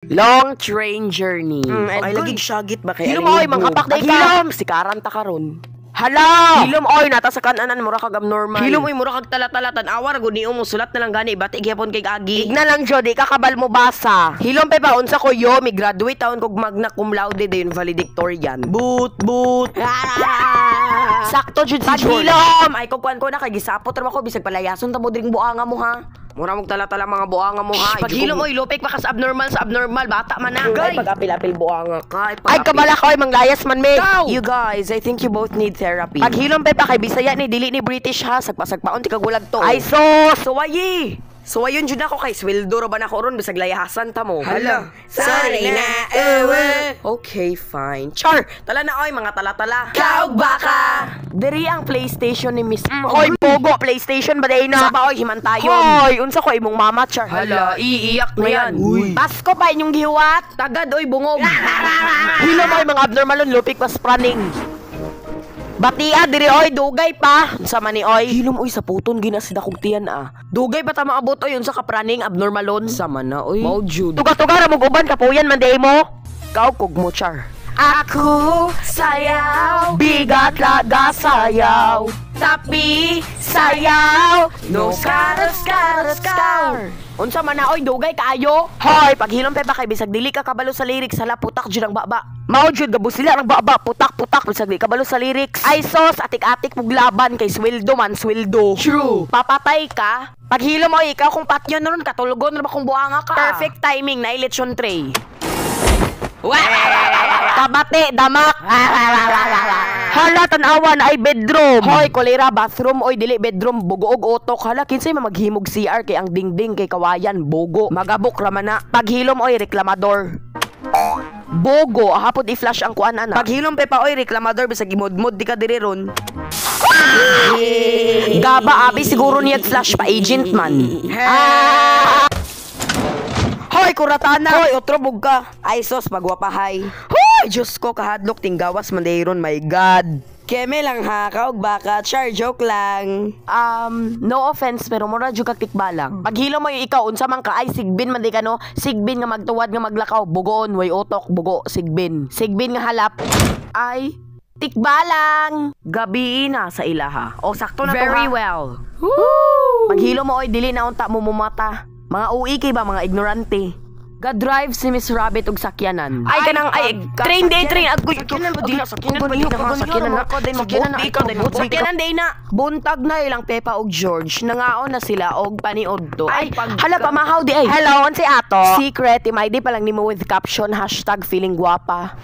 Long train journey. Ay lagig syagit ba kay Hilom oy mga pakday ka. Hilom si karanta karon. Hala! Hilom oy nata sa kananan mura kag abnormal. Hilom oy mura kag tala-tala tan-awar gud ni mo sulat na lang gani bati gyapon kay agi. Igna lang jud ikakabal mo basa. Hilom pa unsa ko yo mi graduate taon kog magna cum laude dayon valedictorian. But Sakto jud si Hilom. Ay kugkuan ko na kay gisapot ra ko bisag palayason ta mo dring buanga mo ha. Mura mong tala-tala mga buanga mo ha. Pag hilom oy lupik pa kas abnormal sa abnormal bata man na. Ay pag-apil-apil buanga ka. Ay kabala ka oy manglayas man me. You guys, I think you both need therapy. Pag hilom pa kay Bisaya ni dili ni British ha. Sagpa-sagpaon ti kagulag to. Ay suwayi. Suwayon jud ako kay sweldo ra ba nako ron bisag layahasan ta mo. Hala. Sorry na. Okay, fine. Char, tala na oy mga tala-tala. Kaog baka. Diri ang PlayStation ni Miss. Hoy, pogo PlayStation ba day na? Saba oy himantayon. Hoy, unsa ko imong mama char. Hala, iiyak na yan. Pasko pa inyong gihuwat. Tagad oy bungog. Hilom oy mga abnormalon lupik pas praning. Batia diri oy dugay pa. Unsa man ni oy? Hilom oy sa puton ginasid akong tiyan ah. Dugay pa ta maabot oy unsa ka praning abnormalon. Sama na oy. Maujud. Tuga-tuga ra mo uban kapuyan man day mo. Kaog kog mo char. Ako sayaw, bigat laga sayaw, tapi sayaw, no scar. Unsa man na oy dugay kaayo? Hoy, paghilom pa kay bisag dili ka kabalo sa lyrics hala putak jud ang baba. Mao jud gabos sila ang baba putak bisag di kabalo sa lyrics. Ay sos atik-atik mug laban kay sweldo man sweldo. True. Papatay ka. Paghilom oy ikaw kung patyon ron katulugon ra ba kung buanga ka. Perfect timing na election tray. Kabate, damak. Hala, tanawa na ay bedroom. Hoy, kolera, bathroom. Oy, dili bedroom. Bugoog otok. Hala, kinsay maghimog CR kay ang dingding kay kawayan. Bogo. Magabok raman na. Paghilom, oy, reklamador. Bogo. Hapod i-flash ang kuan ana. Paghilom pa oy, reklamador. Bisag imod-mod di ka diri ron. Gaba, abi, siguro niya flash pa agent man. Hoy, kuratana! Hoy, otrobog ka! Ay, sos, magwapahay. Hoy, Diyos ko, kahadlok, tinggawas, mandayron, my God! Keme lang ha, kaog baka, char, joke lang. No offense, pero mura jud kag tikbalang. Paghilo mo yung ikaw, unsa man ka, ay, sigbin man di ka no? Sigbin nga magtuwad nga maglakaw, bugoon, way utok, bugo, sigbin. Sigbin nga halap, ay, tikbalang! Gabi na sa ilaha. O, sakto na to ha. Very well. Paghilo mo, oy, dili na unta mo mumata. Mga uwi kay ba, mga ignorante. Ga-drive si Miss Rabbit og sakyanan. Ay, kanang, train day, train. Sakyanan ba din? Sakyanan day na. Buntag na ilang Pepa og George. Nangaon na sila og paniodto. Ay, hala, pamahaw di ay. Hello, si Ato. Secret, imay pa lang nimo with caption, #feelinggwapa,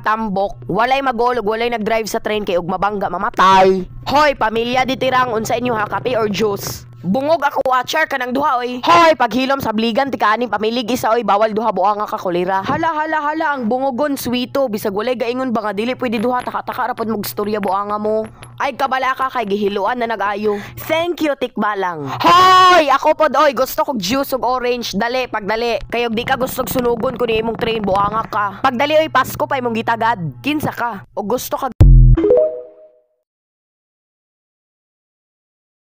#tambok. Walay magolog, walay nag-drive sa train kay og mabangga, mamatay. Hoy, pamilya ditirang, unsa inyo ha, kape or juice? Bungog ako watcher kanang duha oy. Hoy, paghilom sa bligan tika aning pamilig isa oy bawal duha buanga ka kolera. Hala ang bungogon sweeto bisag walay gaingon ba nga dili pwede duha taka-taka ra pod mog storya buanga mo. Ay kabala ka kay gihiluan na nag-ayo. Thank you tikbalang. Hoy, ako pod oy gusto kog juice ug orange dali pagdali. Kayog di ka gusto sunugon kun imong train buanga ka. Pagdali oy Pasko pa imong gitagad. Kinsa ka? O gusto ka